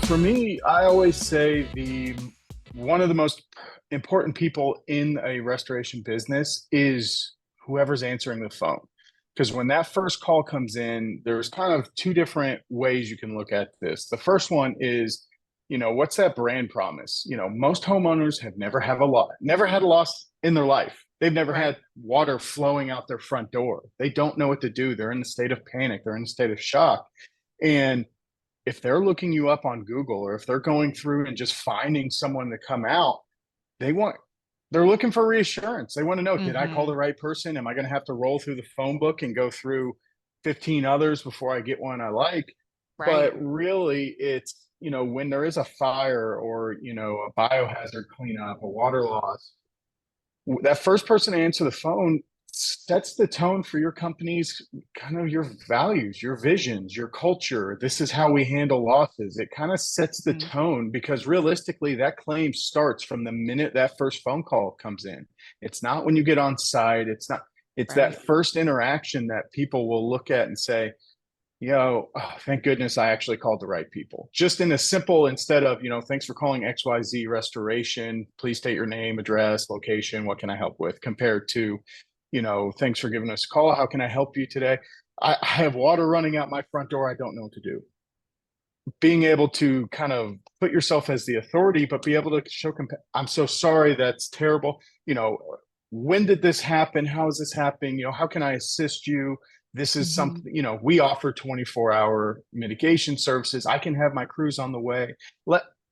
For me, I always say the one of the most important people in a restoration business is whoever's answering the phone. Because when that first call comes in, there's kind of two different ways you can look at this. The first one is, what's that brand promise? Most homeowners have never had a loss in their life. They've never Right. had water flowing out their front door. They don't know what to do. They're in a state of panic. They're in a state of shock. And if they're looking you up on Google or if they're going through and just finding someone to come out, they want they're looking for reassurance. They want to know, did I call Hmm. the right person? Am I going to have to roll through the phone book and go through 15 others before I get one I like? But Right. really it's, when there is a fire or, a biohazard cleanup, a water loss, that first person to answer the phone sets the tone for your company's kind of your values, your visions, your culture. This is how we handle losses. It kind of sets the Mhm. tone because realistically, that claim starts from the minute that first phone call comes in. It's not when you get on site. It's Right. that first interaction that people will look at and say, thank goodness I actually called the right people. Just in a simple, instead of, thanks for calling XYZ Restoration. Please state your name, address, location. What can I help with? Compared to, thanks for giving us a call. How can I help you today? I have water running out my front door. I don't know what to do. Being able to kind of put yourself as the authority, but be able to show, I'm so sorry. That's terrible. When did this happen? How is this happening? How can I assist you? This is Hmm. something, we offer 24-hour mitigation services. I can have my crews on the way.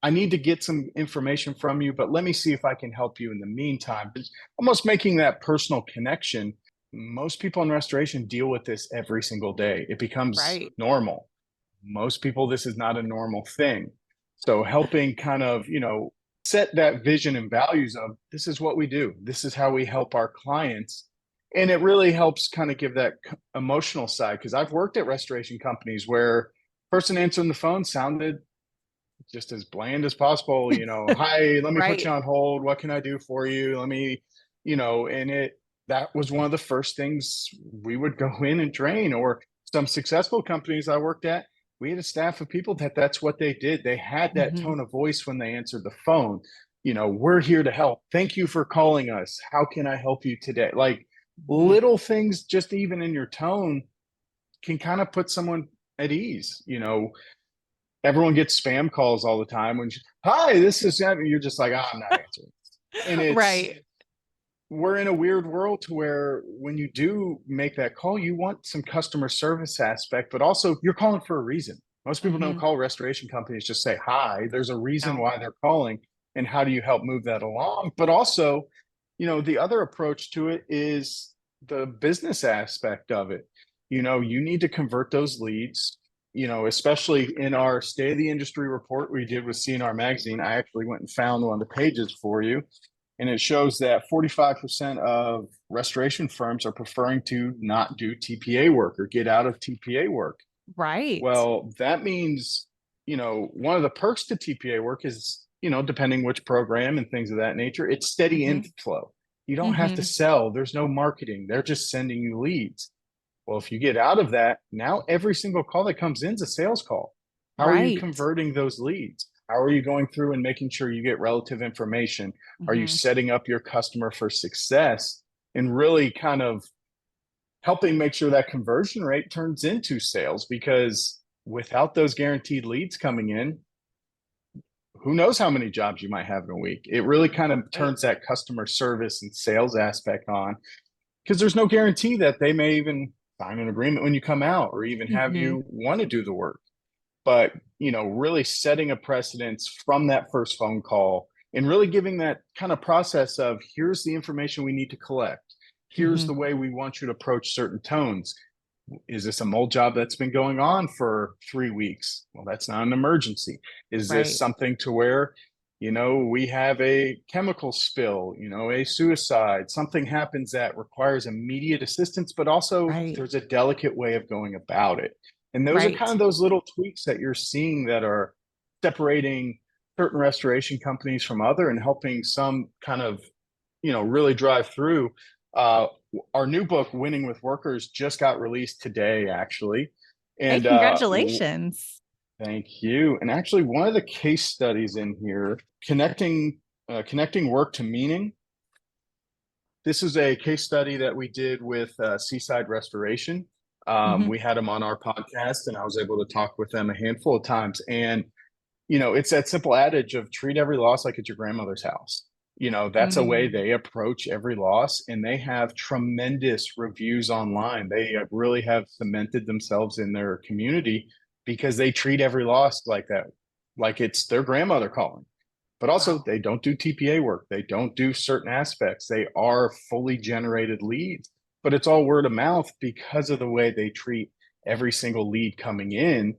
I need to get some information from you, but let me see if I can help you in the meantime. It's almost making that personal connection. Most people in restoration deal with this every single day. It becomes Right. normal. Most people, this is not a normal thing. So helping kind of, set that vision and values of this is what we do. This is how we help our clients. And it really helps kind of give that emotional side. Cause I've worked at restoration companies where person answering the phone sounded just as bland as possible. Hi, let me put you Right. on hold. What can I do for you? And that was one of the first things we would go in and train. Or some successful companies I worked at, we had a staff of people that's what they did. They had that Hmm. tone of voice when they answered the phone. We're here to help. Thank you for calling us. How can I help you today? Like Hmm. little things, just even in your tone, can kind of put someone at ease. Everyone gets spam calls all the time when hi, this is you're just like, I'm not answering. And Right. we're in a weird world to where when you do make that call, you want some customer service aspect, but also you're calling for a reason. Most people don't Hmm. call restoration companies just say hi. There's a reason No. why they're calling, and how do you help move that along? But also, the other approach to it is the business aspect of it. You need to convert those leads, especially in our state of the industry report we did with CNR Magazine. I actually went and found one of the pages for you, and it shows that 45% of restoration firms are preferring to not do TPA work or get out of TPA work. Right. Well, that means, one of the perks to TPA work is, depending which program and things of that nature, it's steady Hmm. inflow. You don't have to Hmm. sell, there's no marketing, they're just sending you leads. Well, if you get out of that, now every single call that comes in is a sales call. How are you Right. converting those leads? How are you going through and making sure you get relative information? Are you Hmm. setting up your customer for success and really kind of helping make sure that conversion rate turns into sales? Because without those guaranteed leads coming in, who knows how many jobs you might have in a week? It really kind of Right. turns that customer service and sales aspect on, because there's no guarantee that they may even sign an agreement when you come out or even have Hmm. you want to do the work. But, really setting a precedence from that first phone call and really giving that kind of process of here's the information we need to collect. Here's Hmm. the way we want you to approach certain tones. Is this a mold job that's been going on for 3 weeks? Well, that's not an emergency. Is this Right. something to where, we have a chemical spill, a suicide, something happens that requires immediate assistance, but also Right. there's a delicate way of going about it. And those are kind Right. of those little tweaks that you're seeing that are separating certain restoration companies from other and helping some kind of, really drive through. Uh, our new book, Winning with Workers, just got released today, actually. Hey, And congratulations. Thank you. And actually, one of the case studies in here, connecting work to meaning. This is a case study that we did with Seaside Restoration. Hmm. We had them on our podcast, and I was able to talk with them a handful of times. And it's that simple adage of treat every loss like it's your grandmother's house. That's a way Mm. they approach every loss, and they have tremendous reviews online. They really have cemented themselves in their community because they treat every loss like that, like it's their grandmother calling. But also, Wow. they don't do TPA work. They don't do certain aspects. They are fully generated leads, but it's all word of mouth because of the way they treat every single lead coming in.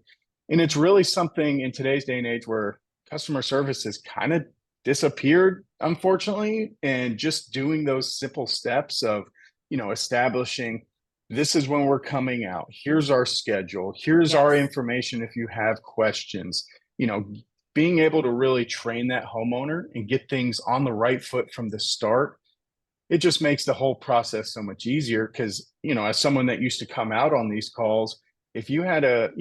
And it's really something in today's day and age where customer service has kind of disappeared, unfortunately. And just doing those simple steps of, establishing this is when we're coming out. Here's our schedule. Here's our Yes. information if you have questions. You know, being able to really train that homeowner and get things on the right foot from the start, it just makes the whole process so much easier. Because, as someone that used to come out on these calls, if you had a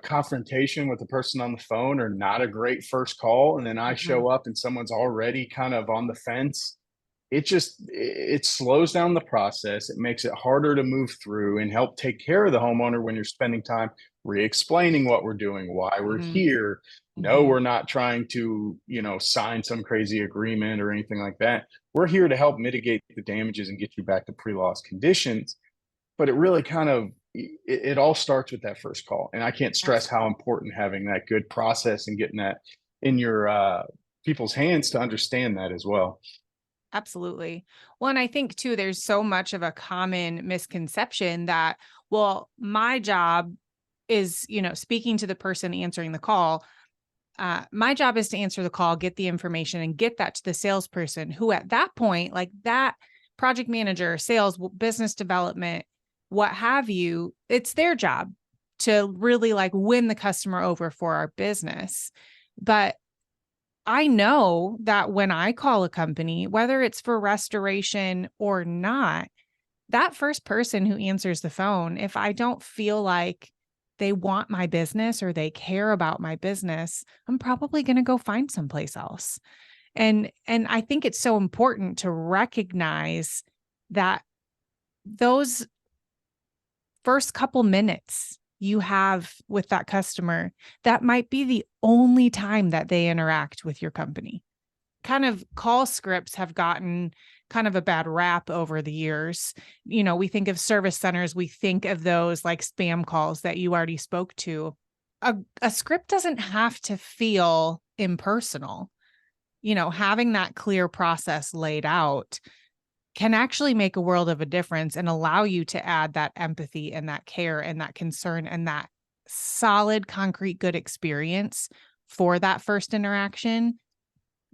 confrontation with the person on the phone or not a great first call, and then I Hmm. show up and someone's already kind of on the fence, it slows down the process. It makes it harder to move through and help take care of the homeowner when you're spending time re-explaining what we're doing, why we're Hmm. here. No, Hmm. we're not trying to, sign some crazy agreement or anything like that. We're here to help mitigate the damages and get you back to pre-loss conditions. But it really it all starts with that first call. And I can't stress how Absolutely. important having that good process and getting that in your people's hands to understand that as well. Absolutely. Well, and I think too, there's so much of a common misconception that, well, my job is, speaking to the person answering the call. My job is to answer the call, get the information, and get that to the salesperson who, at that point, like that project manager, sales, business development, what have you, it's their job to really like win the customer over for our business. But I know that when I call a company, whether it's for restoration or not, that first person who answers the phone, if I don't feel like they want my business or they care about my business, I'm probably going to go find someplace else. And I think it's so important to recognize that those first couple minutes you have with that customer, that might be the only time that they interact with your company. Kind of call scripts have gotten kind of a bad rap over the years. We think of service centers, we think of those like spam calls that you already spoke to. A script doesn't have to feel impersonal. Having that clear process laid out can actually make a world of a difference and allow you to add that empathy and that care and that concern and that solid, concrete, good experience for that first interaction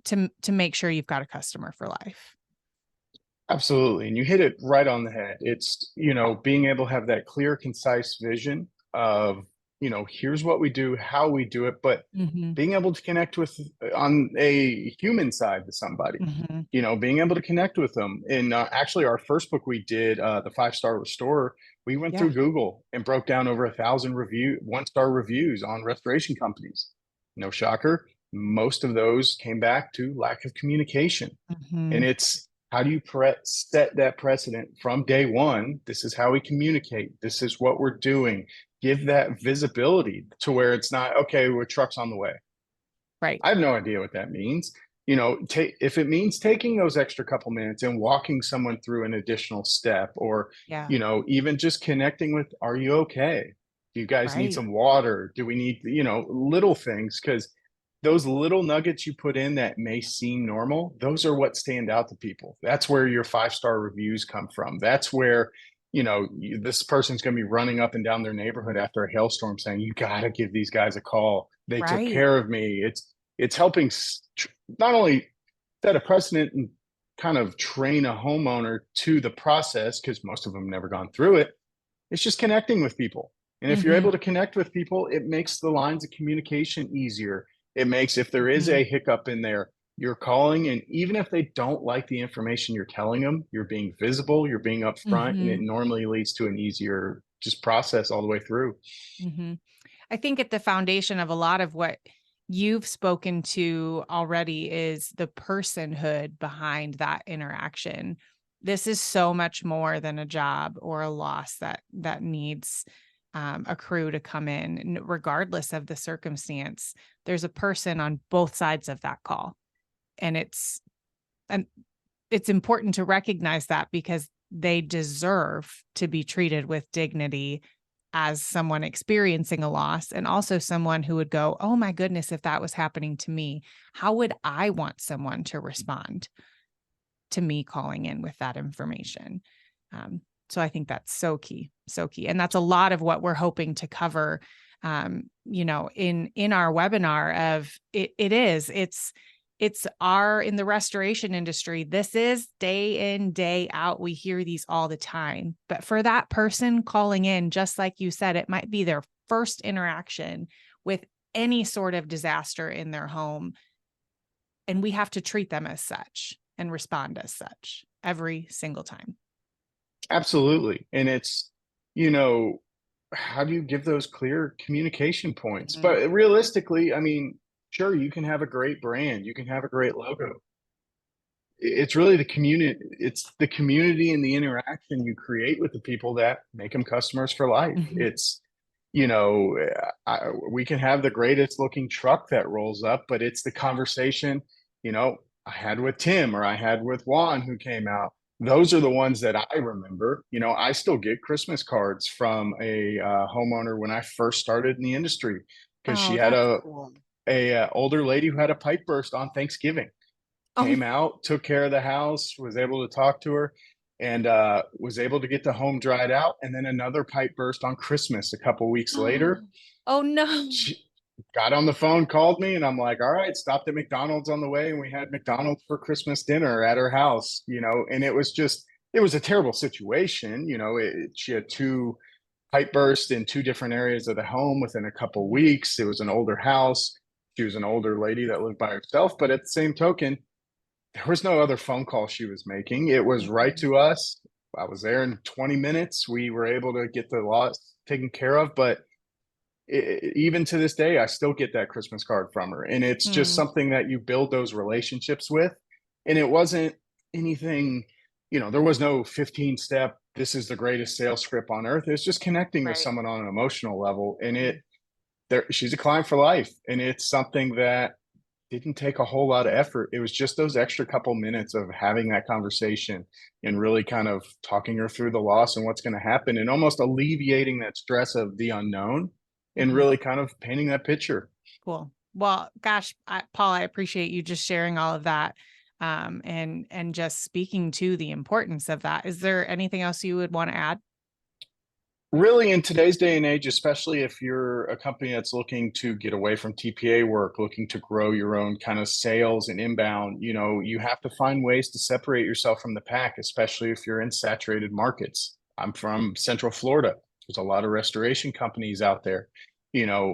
to make sure you've got a customer for life. Absolutely. And you hit it right on the head. It's, being able to have that clear, concise vision of, here's what we do, how we do it, but Mhm. being able to connect with on a human side to somebody, Mhm. being able to connect with them. And actually, our first book we did, the 5-Star Restorer, we went Yeah. through Google and broke down over 1,000 one-star reviews on restoration companies. No shocker. Most of those came back to lack of communication. And Mhm. it's how do you set that precedent from day one? This is how we communicate. This is what we're doing. Give that visibility to where it's not, okay, we're trucks on the way. Right. I have no idea what that means. If it means taking those extra couple minutes and walking someone through an additional step, or, Yeah. even just connecting with, are you okay? Do you guys need Right. some water? Do we need, little things? Because those little nuggets you put in that may seem normal, those are what stand out to people. That's where your 5-star reviews come from. That's where, this person's going to be running up and down their neighborhood after a hailstorm saying, you got to give these guys a call. They took Right. care of me. It's helping not only set a precedent and kind of train a homeowner to the process, because most of them never gone through it. It's just connecting with people. And if you're able Mhm. to connect with people, it makes the lines of communication easier. It makes, if there is Mhm. a hiccup in there, you're calling, and even if they don't like the information you're telling them, you're being visible, you're being upfront, and it Mhm. normally leads to an easier just process all the way through. Mhm. I think at the foundation of a lot of what you've spoken to already is the personhood behind that interaction. This is so much more than a job or a loss that needs a crew to come in, regardless of the circumstance. There's a person on both sides of that call, and it's important to recognize that because they deserve to be treated with dignity as someone experiencing a loss, and also someone who would go, oh my goodness, if that was happening to me, how would I want someone to respond to me calling in with that information? So I think that's so key, so key. And that's a lot of what we're hoping to cover, in our webinar of it's in the restoration industry. This is day in, day out. We hear these all the time, but for that person calling in, just like you said, it might be their first interaction with any sort of disaster in their home. And we have to treat them as such and respond as such every single time. Absolutely. And it's, how do you give those clear communication points? Mhm. But realistically, I mean, sure, you can have a great brand, you can have a great logo. It's really the community. It's the community and the interaction you create with the people that make them customers for life. Mhm. It's, you know, we can have the greatest looking truck that rolls up, but it's the conversation, I had with Tim or I had with Juan who came out. Those are the ones that I remember. I still get Christmas cards from a homeowner when I first started in the industry because she Oh, had that's a cool. older lady who had a pipe burst on Thanksgiving, Oh, came out, took care of the house, was able to talk to her, and was able to get the home dried out. And then another pipe burst on Christmas a couple weeks later. oh no. She got on the phone, called me, and I'm like, all right, stopped at McDonald's on the way, and we had McDonald's for Christmas dinner at her house, and it was a terrible situation. She had two pipe bursts in two different areas of the home within a couple weeks. It was an older house. She was an older lady that lived by herself, but at the same token, there was no other phone call she was making. It was right to us. I was there in 20 minutes. We were able to get the loss taken care of. But even to this day, I still get that Christmas card from her. And it's just Mm, something that you build those relationships with. And it wasn't anything, there was no 15-step, this is the greatest sales script on earth. It's just connecting with right. someone on an emotional level. And she's a client for life. And it's something that didn't take a whole lot of effort. It was just those extra couple minutes of having that conversation and really kind of talking her through the loss and what's going to happen and almost alleviating that stress of the unknown and Mhm. really kind of painting that picture. Cool. Well, gosh, Paul, I appreciate you just sharing all of that, and just speaking to the importance of that. Is there anything else you would want to add? Really, in today's day and age, especially if you're a company that's looking to get away from TPA work, looking to grow your own kind of sales and inbound, you have to find ways to separate yourself from the pack, especially if you're in saturated markets. I'm from Central Florida. There's a lot of restoration companies out there.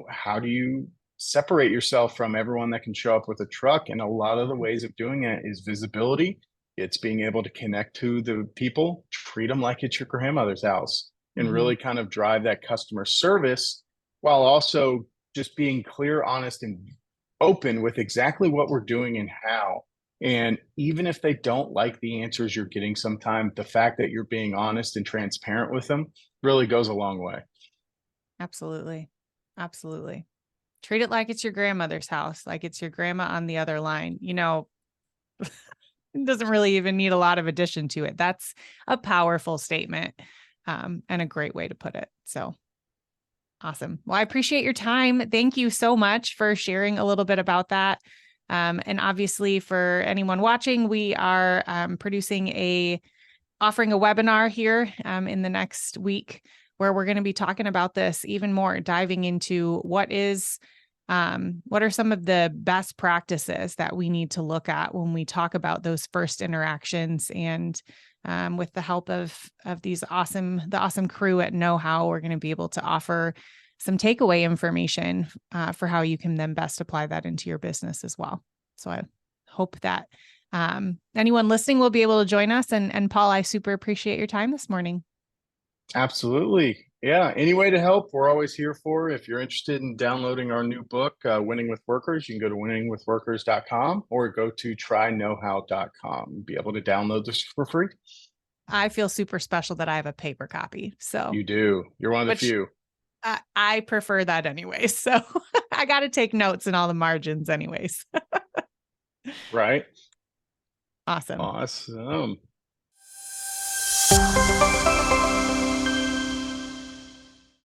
How do you separate yourself from everyone that can show up with a truck? And a lot of the ways of doing it is visibility. It's being able to connect to the people, treat them like it's your grandmother's house, and Mhm. really kind of drive that customer service while also just being clear, honest, and open with exactly what we're doing and how. And even if they don't like the answers you're getting, sometimes the fact that you're being honest and transparent with them really goes a long way. Absolutely. Absolutely. Treat it like it's your grandmother's house, like it's your grandma on the other line. It doesn't really even need a lot of addition to it. That's a powerful statement, and a great way to put it. So awesome. Well, I appreciate your time. Thank you so much for sharing a little bit about that. And obviously for anyone watching, we are offering a webinar here in the next week where we're going to be talking about this even more, diving into what are some of the best practices that we need to look at when we talk about those first interactions. And with the help of the awesome crew at Knowhow, we're going to be able to offer some takeaway information for how you can then best apply that into your business as well. So I hope that anyone listening will be able to join us. And Paul, I super appreciate your time this morning. Absolutely. Yeah, any way to help, we're always here for. If you're interested in downloading our new book, Winning with Workers, you can go to winningwithworkers.com or go to tryknowhow.com. Be able to download this for free. I feel super special that I have a paper copy. So, You do. You're one of the which few. I prefer that anyways. So I got to take notes in all the margins anyways. Right? Awesome. Awesome.